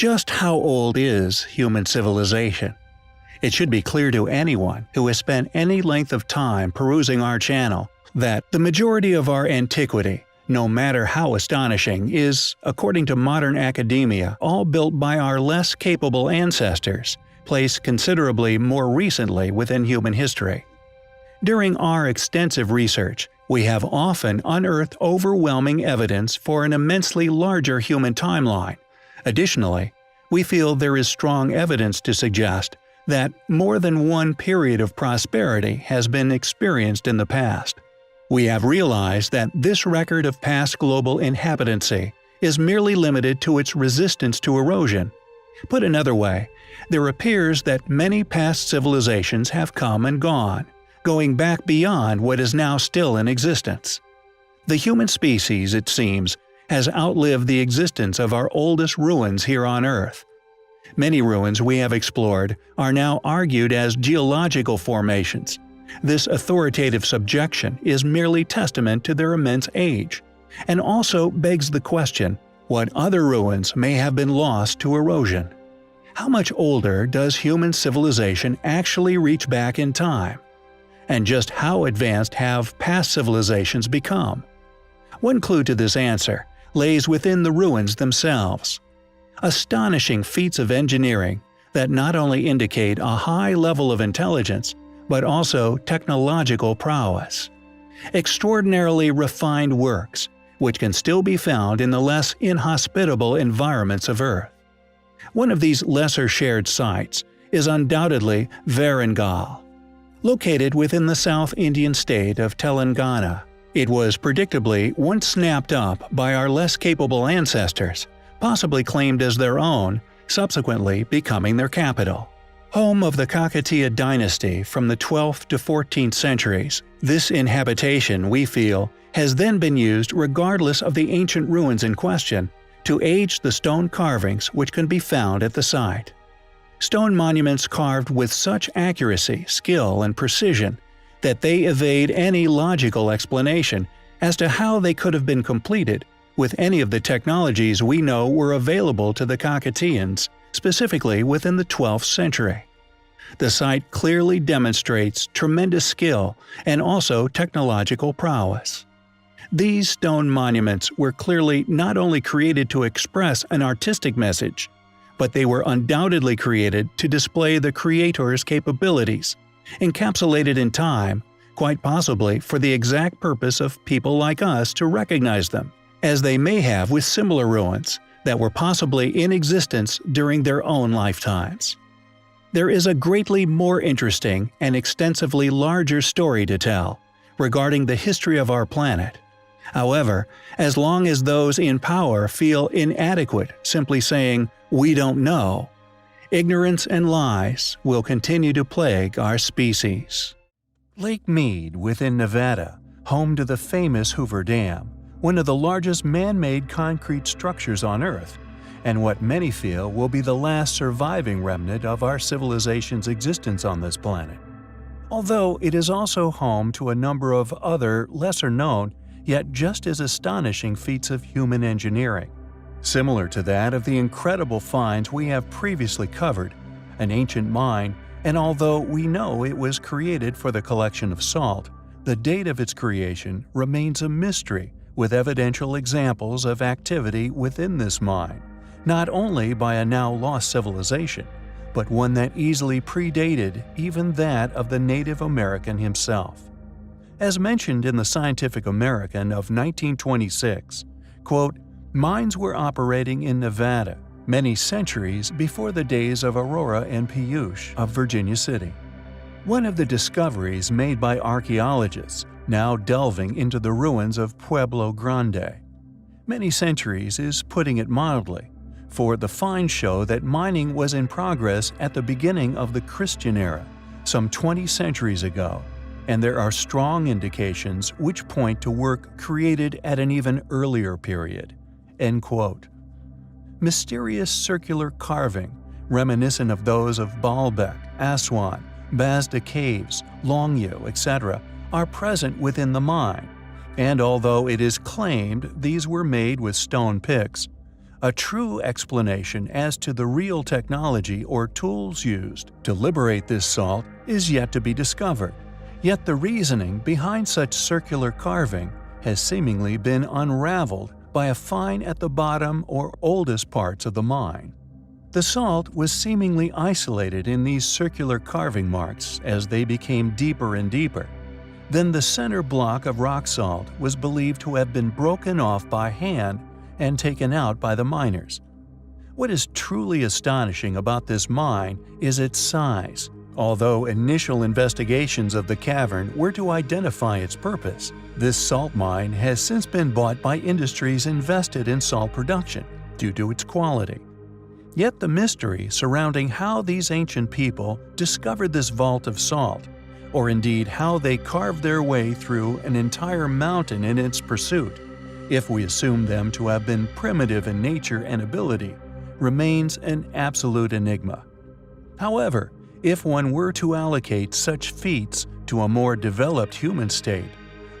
Just how old is human civilization? It should be clear to anyone who has spent any length of time perusing our channel that the majority of our antiquity, no matter how astonishing, is, according to modern academia, all built by our less capable ancestors, placed considerably more recently within human history. During our extensive research, we have often unearthed overwhelming evidence for an immensely larger human timeline. Additionally, we feel there is strong evidence to suggest that more than one period of prosperity has been experienced in the past. We have realized that this record of past global inhabitancy is merely limited to its resistance to erosion. Put another way, there appears that many past civilizations have come and gone, going back beyond what is now still in existence. The human species, it seems, has outlived the existence of our oldest ruins here on Earth. Many ruins we have explored are now argued as geological formations. This authoritative subjection is merely testament to their immense age, and also begs the question what other ruins may have been lost to erosion. How much older does human civilization actually reach back in time? And just how advanced have past civilizations become? One clue to this answer lays within the ruins themselves. Astonishing feats of engineering that not only indicate a high level of intelligence, but also technological prowess. Extraordinarily refined works, which can still be found in the less inhospitable environments of Earth. One of these lesser shared sites is undoubtedly Varangal. Located within the South Indian state of Telangana, it was predictably once snapped up by our less capable ancestors, possibly claimed as their own, subsequently becoming their capital. Home of the Kakatiya dynasty from the 12th to 14th centuries, this inhabitation, we feel, has then been used regardless of the ancient ruins in question, to age the stone carvings which can be found at the site. Stone monuments carved with such accuracy, skill, and precision that they evade any logical explanation as to how they could have been completed with any of the technologies we know were available to the Kakatiyans, specifically within the 12th century. The site clearly demonstrates tremendous skill and also technological prowess. These stone monuments were clearly not only created to express an artistic message, but they were undoubtedly created to display the creator's capabilities, encapsulated in time, quite possibly for the exact purpose of people like us to recognize them, as they may have with similar ruins that were possibly in existence during their own lifetimes. There is a greatly more interesting and extensively larger story to tell regarding the history of our planet. However, as long as those in power feel inadequate simply saying, "We don't know," ignorance and lies will continue to plague our species. Lake Mead within Nevada, home to the famous Hoover Dam, one of the largest man-made concrete structures on Earth, and what many feel will be the last surviving remnant of our civilization's existence on this planet. Although it is also home to a number of other lesser-known, yet just as astonishing feats of human engineering. Similar to that of the incredible finds we have previously covered, an ancient mine, and although we know it was created for the collection of salt, the date of its creation remains a mystery, with evidential examples of activity within this mine, not only by a now lost civilization, but one that easily predated even that of the Native American himself. As mentioned in the Scientific American of 1926, quote, "Mines were operating in Nevada many centuries before the days of Aurora and Piyush of Virginia City." One of the discoveries made by archaeologists now delving into the ruins of Pueblo Grande. Many centuries is putting it mildly, for the finds show that mining was in progress at the beginning of the Christian era, some 20 centuries ago, and there are strong indications which point to work created at an even earlier period. End quote. Mysterious circular carving, reminiscent of those of Baalbek, Aswan, Bazda Caves, Longyu, etc., are present within the mine, and although it is claimed these were made with stone picks, A true explanation as to the real technology or tools used to liberate this salt is yet to be discovered, yet the reasoning behind such circular carving has seemingly been unraveled by a find at the bottom or oldest parts of the mine. The salt was seemingly isolated in these circular carving marks as they became deeper and deeper. Then the center block of rock salt was believed to have been broken off by hand and taken out by the miners. What is truly astonishing about this mine is its size. Although initial investigations of the cavern were to identify its purpose, this salt mine has since been bought by industries invested in salt production due to its quality. Yet the mystery surrounding how these ancient people discovered this vault of salt, or indeed how they carved their way through an entire mountain in its pursuit, if we assume them to have been primitive in nature and ability, remains an absolute enigma. However, if one were to allocate such feats to a more developed human state,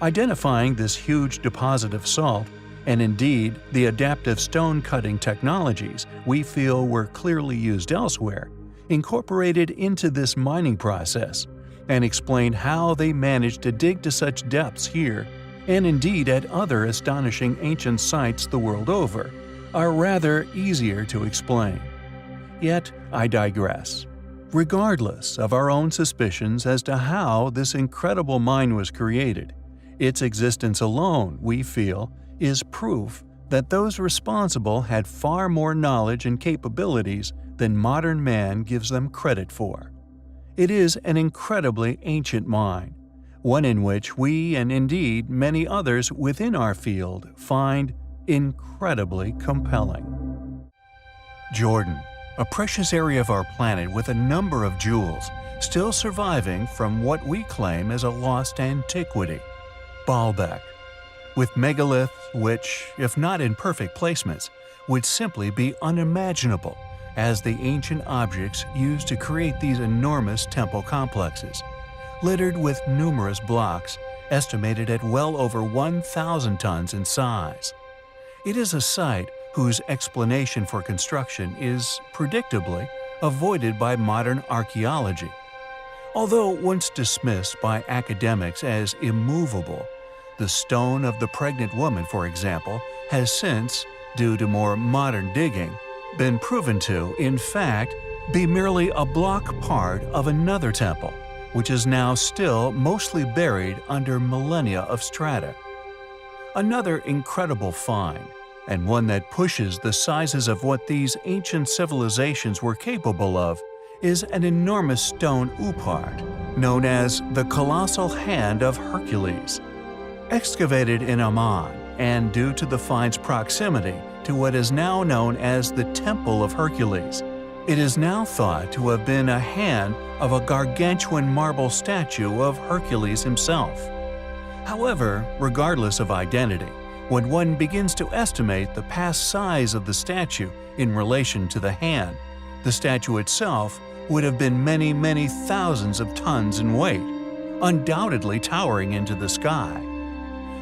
identifying this huge deposit of salt, and indeed the adaptive stone-cutting technologies we feel were clearly used elsewhere, incorporated into this mining process, and explained how they managed to dig to such depths here, and indeed at other astonishing ancient sites the world over, are rather easier to explain. Yet I digress. Regardless of our own suspicions as to how this incredible mine was created, its existence alone, we feel, is proof that those responsible had far more knowledge and capabilities than modern man gives them credit for. It is an incredibly ancient mine, one in which we and indeed many others within our field find incredibly compelling. Jordan, a precious area of our planet with a number of jewels still surviving from what we claim as a lost antiquity. Baalbek, with megaliths which, if not in perfect placements, would simply be unimaginable as the ancient objects used to create these enormous temple complexes, littered with numerous blocks estimated at well over 1,000 tons in size. It is a site whose explanation for construction is, predictably, avoided by modern archaeology. Although once dismissed by academics as immovable, the stone of the pregnant woman, for example, has since, due to more modern digging, been proven to, in fact, be merely a block part of another temple, which is now still mostly buried under millennia of strata. Another incredible find, and one that pushes the sizes of what these ancient civilizations were capable of, is an enormous stone upart, known as the Colossal Hand of Hercules. Excavated in Oman, and due to the find's proximity to what is now known as the Temple of Hercules, it is now thought to have been a hand of a gargantuan marble statue of Hercules himself. However, regardless of identity, when one begins to estimate the past size of the statue in relation to the hand, the statue itself would have been many, many thousands of tons in weight, undoubtedly towering into the sky.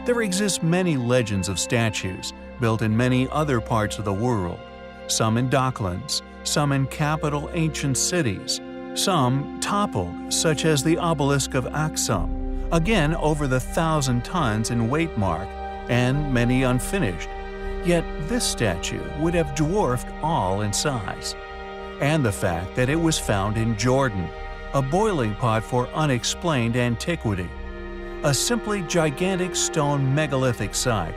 There exist many legends of statues built in many other parts of the world, some in docklands, some in capital ancient cities, some toppled, such as the obelisk of Aksum, again over the 1,000 tons in weight mark, and many unfinished. Yet this statue would have dwarfed all in size. And the fact that it was found in Jordan, a boiling pot for unexplained antiquity. A simply gigantic stone megalithic site.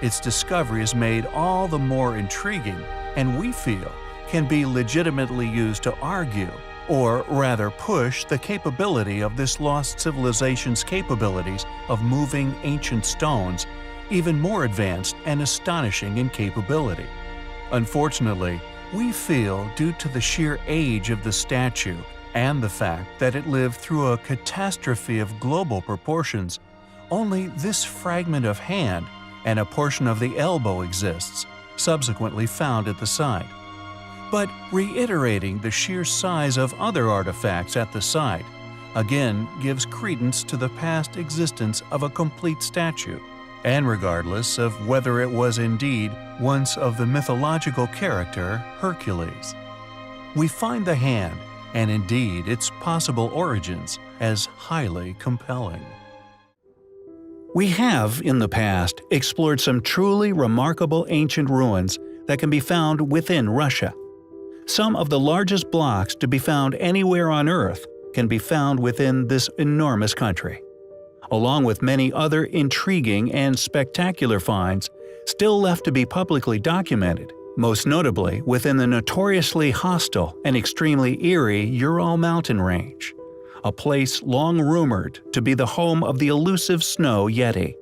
Its discovery is made all the more intriguing, and we feel can be legitimately used to argue, or rather push, the capability of this lost civilization's capabilities of moving ancient stones, even more advanced and astonishing in capability. Unfortunately, we feel, due to the sheer age of the statue and the fact that it lived through a catastrophe of global proportions, only this fragment of hand and a portion of the elbow exists, subsequently found at the site. But reiterating the sheer size of other artifacts at the site, again gives credence to the past existence of a complete statue, and regardless of whether it was indeed once of the mythological character Hercules. We find the hand, and indeed its possible origins, as highly compelling. We have, in the past, explored some truly remarkable ancient ruins that can be found within Russia. Some of the largest blocks to be found anywhere on Earth can be found within this enormous country, along with many other intriguing and spectacular finds still left to be publicly documented, most notably within the notoriously hostile and extremely eerie Ural mountain range, a place long rumored to be the home of the elusive snow Yeti.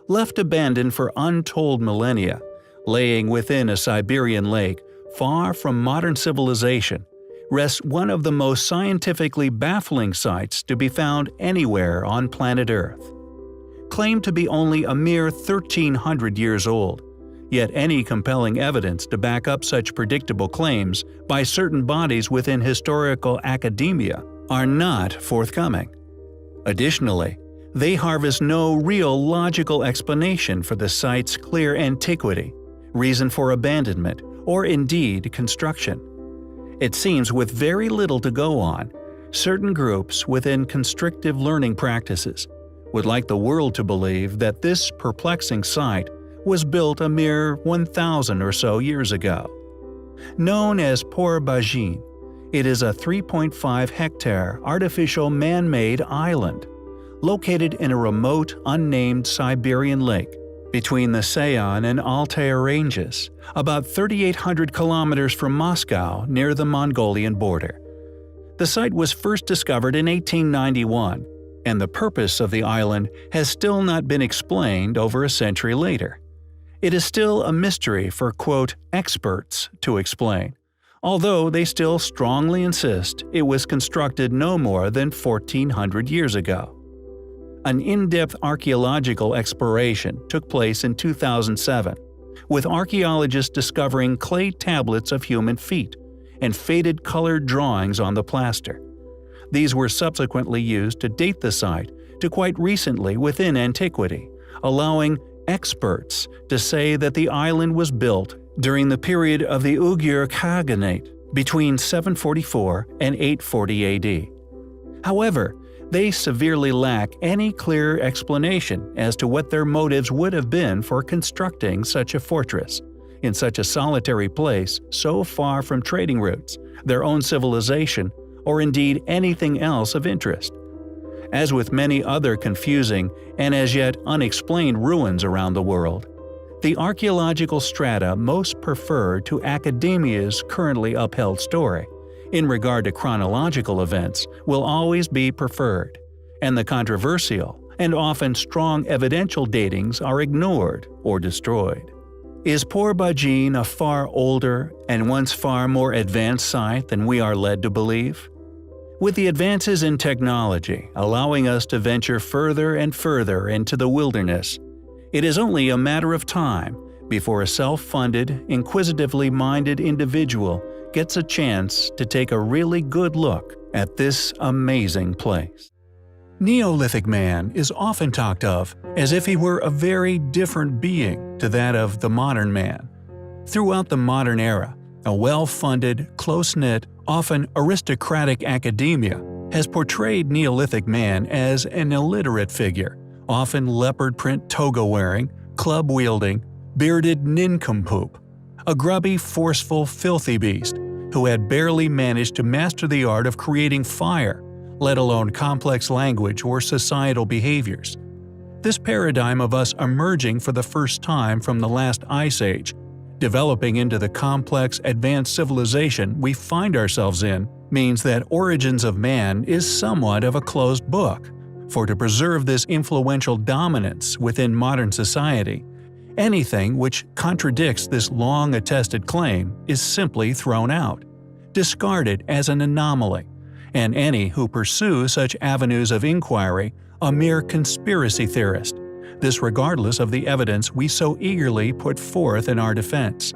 Left abandoned for untold millennia, laying within a Siberian lake far from modern civilization, rests one of the most scientifically baffling sights to be found anywhere on planet Earth. Claimed to be only a mere 1,300 years old, yet any compelling evidence to back up such predictable claims by certain bodies within historical academia are not forthcoming. Additionally, they harvest no real logical explanation for the site's clear antiquity, reason for abandonment, or indeed construction. It seems with very little to go on, certain groups within constrictive learning practices would like the world to believe that this perplexing site was built a mere 1,000 or so years ago. Known as Predating, it is a 3.5-hectare artificial man-made island, located in a remote, unnamed Siberian lake between the Sayan and Altai ranges, about 3,800 kilometers from Moscow near the Mongolian border. The site was first discovered in 1891, and the purpose of the island has still not been explained over a century later. It is still a mystery for, quote, experts to explain, although they still strongly insist it was constructed no more than 1,400 years ago. An in-depth archaeological exploration took place in 2007, with archaeologists discovering clay tablets of human feet and faded colored drawings on the plaster. These were subsequently used to date the site to quite recently within antiquity, allowing experts to say that the island was built during the period of the Uyghur Khaganate between 744 and 840 AD. However, they severely lack any clear explanation as to what their motives would have been for constructing such a fortress, in such a solitary place so far from trading routes, their own civilization, or indeed anything else of interest. As with many other confusing and as yet unexplained ruins around the world, the archaeological strata most preferred to academia's currently upheld story, in regard to chronological events, will always be preferred, and the controversial and often strong evidential datings are ignored or destroyed. Is Predating a far older and once far more advanced site than we are led to believe? With the advances in technology allowing us to venture further and further into the wilderness, it is only a matter of time before a self-funded, inquisitively minded individual gets a chance to take a really good look at this amazing place. Neolithic Man is often talked of as if he were a very different being to that of the modern man. Throughout the modern era, a well-funded, close-knit, often aristocratic academia has portrayed Neolithic Man as an illiterate figure, often leopard print toga-wearing, club-wielding, bearded nincompoop, a grubby, forceful, filthy beast who had barely managed to master the art of creating fire, let alone complex language or societal behaviors. This paradigm of us emerging for the first time from the last ice age, developing into the complex, advanced civilization we find ourselves in, means that Origins of Man is somewhat of a closed book, for to preserve this influential dominance within modern society, anything which contradicts this long-attested claim is simply thrown out, discarded as an anomaly, and any who pursue such avenues of inquiry a mere conspiracy theorist, this regardless of the evidence we so eagerly put forth in our defense.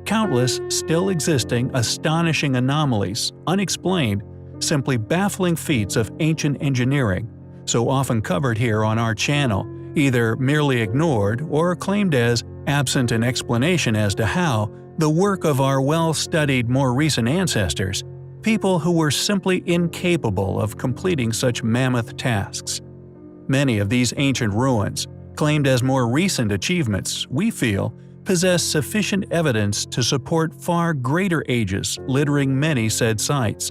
Countless still existing astonishing anomalies, unexplained, simply baffling feats of ancient engineering, so often covered here on our channel, either merely ignored or claimed as absent an explanation as to how, the work of our well-studied more recent ancestors, people who were simply incapable of completing such mammoth tasks. Many of these ancient ruins, claimed as more recent achievements, we feel, possess sufficient evidence to support far greater ages littering many said sites,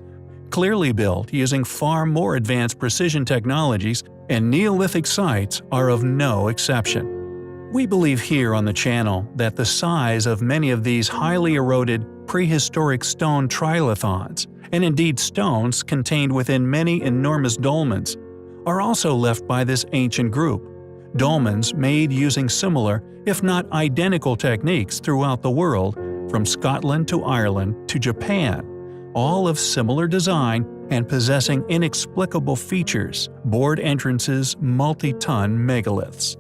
clearly built using far more advanced precision technologies, and Neolithic sites are of no exception. We believe here on the channel that the size of many of these highly eroded prehistoric stone trilithons, and indeed stones contained within many enormous dolmens, are also left by this ancient group. Dolmens made using similar, if not identical techniques throughout the world, from Scotland to Ireland to Japan, all of similar design and possessing inexplicable features, bored entrances, multi-ton megaliths.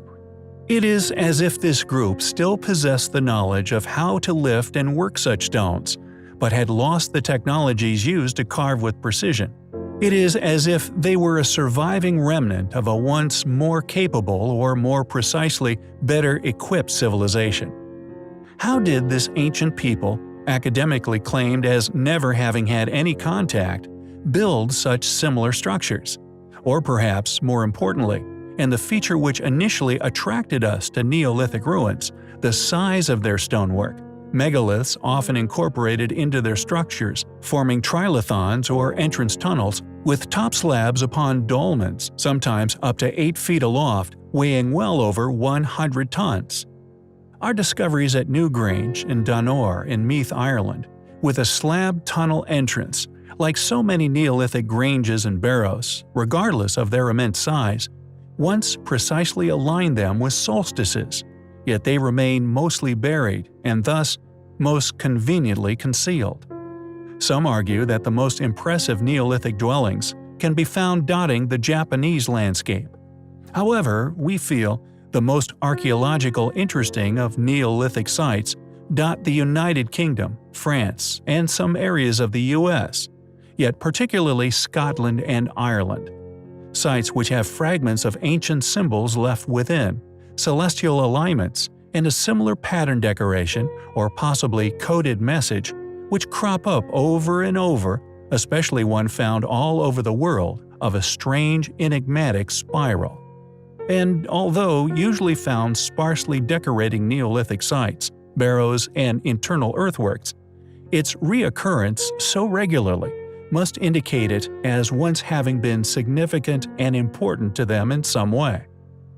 It is as if this group still possessed the knowledge of how to lift and work such stones, but had lost the technologies used to carve with precision. It is as if they were a surviving remnant of a once more capable or more precisely better equipped civilization. How did this ancient people, academically claimed as never having had any contact, build such similar structures? Or perhaps, more importantly, and the feature which initially attracted us to Neolithic ruins, the size of their stonework, megaliths often incorporated into their structures, forming trilithons or entrance tunnels, with top slabs upon dolmens, sometimes up to 8 feet aloft, weighing well over 100 tons. Our discoveries at Newgrange and Donore in Meath, Ireland, with a slab tunnel entrance, like so many Neolithic granges and barrows, regardless of their immense size, once precisely aligned them with solstices, yet they remain mostly buried and thus most conveniently concealed. Some argue that the most impressive Neolithic dwellings can be found dotting the Japanese landscape. However, we feel the most archaeological interesting of Neolithic sites dot the United Kingdom, France, and some areas of the US, yet particularly Scotland and Ireland. Sites which have fragments of ancient symbols left within, celestial alignments, and a similar pattern decoration or possibly coded message which crop up over and over, especially one found all over the world of a strange enigmatic spiral. And although usually found sparsely decorating Neolithic sites, barrows, and internal earthworks, its reoccurrence so regularly must indicate it as once having been significant and important to them in some way.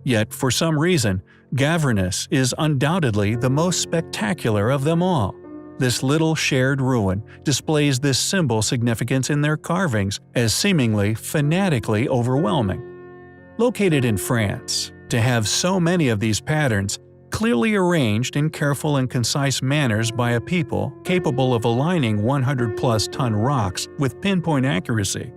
Yet for some reason, Gavernus is undoubtedly the most spectacular of them all. This little shared ruin displays this symbol significance in their carvings as seemingly fanatically overwhelming. Located in France, to have so many of these patterns clearly arranged in careful and concise manners by a people capable of aligning 100-plus ton rocks with pinpoint accuracy,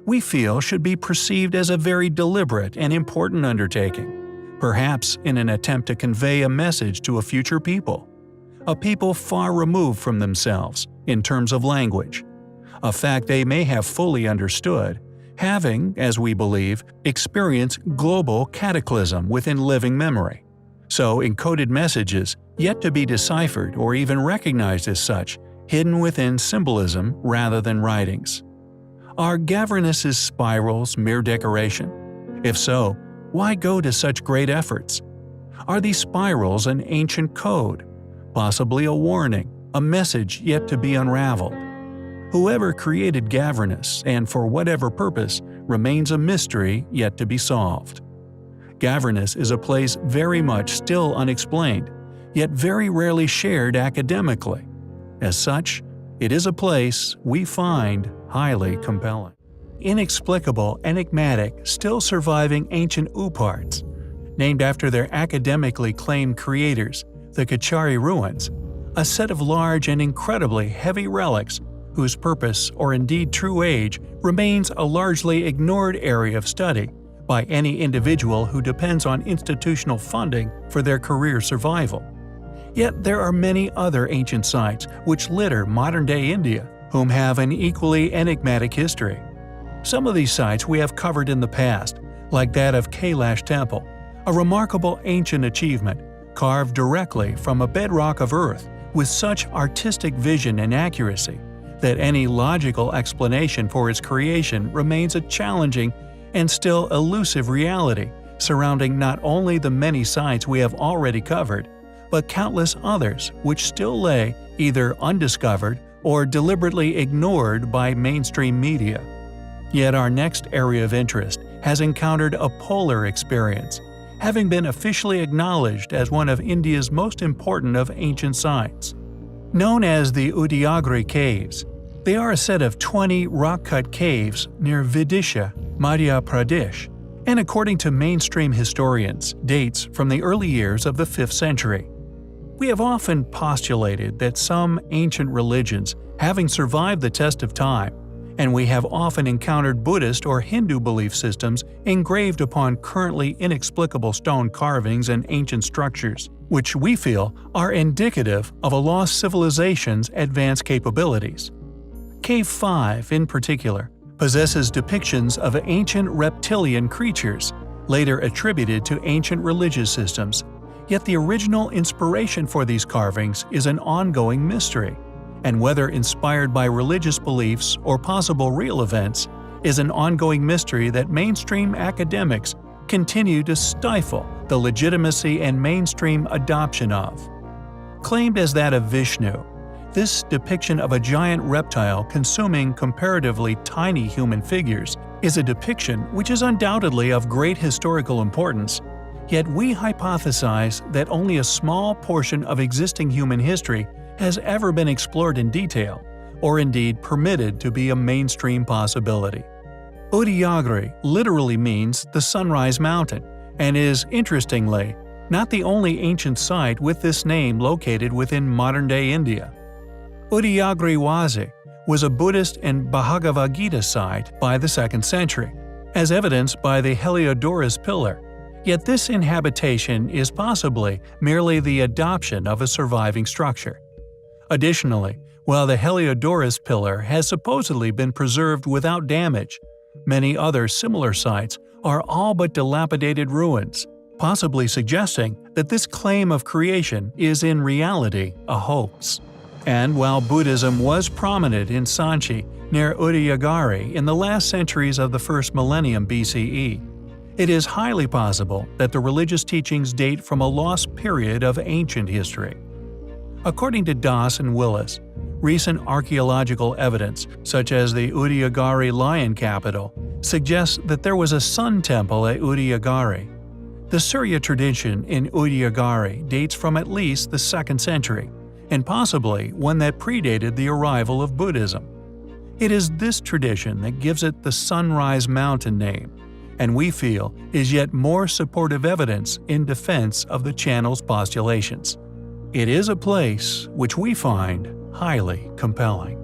we feel should be perceived as a very deliberate and important undertaking, perhaps in an attempt to convey a message to a future people, a people far removed from themselves in terms of language, a fact they may have fully understood, having, as we believe, experienced global cataclysm within living memory. So encoded messages, yet to be deciphered or even recognized as such, hidden within symbolism rather than writings. Are Gavernus's spirals mere decoration? If so, why go to such great efforts? Are these spirals an ancient code? Possibly a warning, a message yet to be unraveled? Whoever created Gavernus, and for whatever purpose, remains a mystery yet to be solved. Gavernus is a place very much still unexplained, yet very rarely shared academically. As such, it is a place we find highly compelling. Inexplicable, enigmatic, still surviving ancient Uparts, named after their academically claimed creators, the Kachari ruins, a set of large and incredibly heavy relics whose purpose or indeed true age remains a largely ignored area of study by any individual who depends on institutional funding for their career survival. Yet there are many other ancient sites which litter modern-day India, whom have an equally enigmatic history. Some of these sites we have covered in the past, like that of Kailash Temple, a remarkable ancient achievement, carved directly from a bedrock of Earth with such artistic vision and accuracy that any logical explanation for its creation remains a challenging and still elusive reality surrounding not only the many sites we have already covered, but countless others which still lay either undiscovered or deliberately ignored by mainstream media. Yet our next area of interest has encountered a polar experience, having been officially acknowledged as one of India's most important of ancient sites. Known as the Udayagiri Caves, they are a set of 20 rock-cut caves near Vidisha, Madhya Pradesh, and according to mainstream historians, dates from the early years of the 5th century. We have often postulated that some ancient religions having survived the test of time, and we have often encountered Buddhist or Hindu belief systems engraved upon currently inexplicable stone carvings and ancient structures, which we feel are indicative of a lost civilization's advanced capabilities. Cave 5, in particular, possesses depictions of ancient reptilian creatures, later attributed to ancient religious systems, yet the original inspiration for these carvings is an ongoing mystery, and whether inspired by religious beliefs or possible real events is an ongoing mystery that mainstream academics continue to stifle the legitimacy and mainstream adoption of. Claimed as that of Vishnu, this depiction of a giant reptile consuming comparatively tiny human figures is a depiction which is undoubtedly of great historical importance, yet we hypothesize that only a small portion of existing human history has ever been explored in detail, or indeed permitted to be a mainstream possibility. Udayagiri literally means the Sunrise Mountain, and is, interestingly, not the only ancient site with this name located within modern-day India. Udayagiri was a Buddhist and Bhagavad Gita site by the 2nd century, as evidenced by the Heliodorus Pillar, yet this inhabitation is possibly merely the adoption of a surviving structure. Additionally, while the Heliodorus Pillar has supposedly been preserved without damage, many other similar sites are all but dilapidated ruins, possibly suggesting that this claim of creation is in reality a hoax. And while Buddhism was prominent in Sanchi near Udayagiri in the last centuries of the 1st millennium BCE, it is highly possible that the religious teachings date from a lost period of ancient history. According to Doss and Willis, recent archaeological evidence, such as the Udayagiri lion capital, suggests that there was a sun temple at Udayagiri. The Surya tradition in Udayagiri dates from at least the 2nd century, and possibly one that predated the arrival of Buddhism. It is this tradition that gives it the Sunrise Mountain name, and we feel is yet more supportive evidence in defense of the channel's postulations. It is a place which we find highly compelling.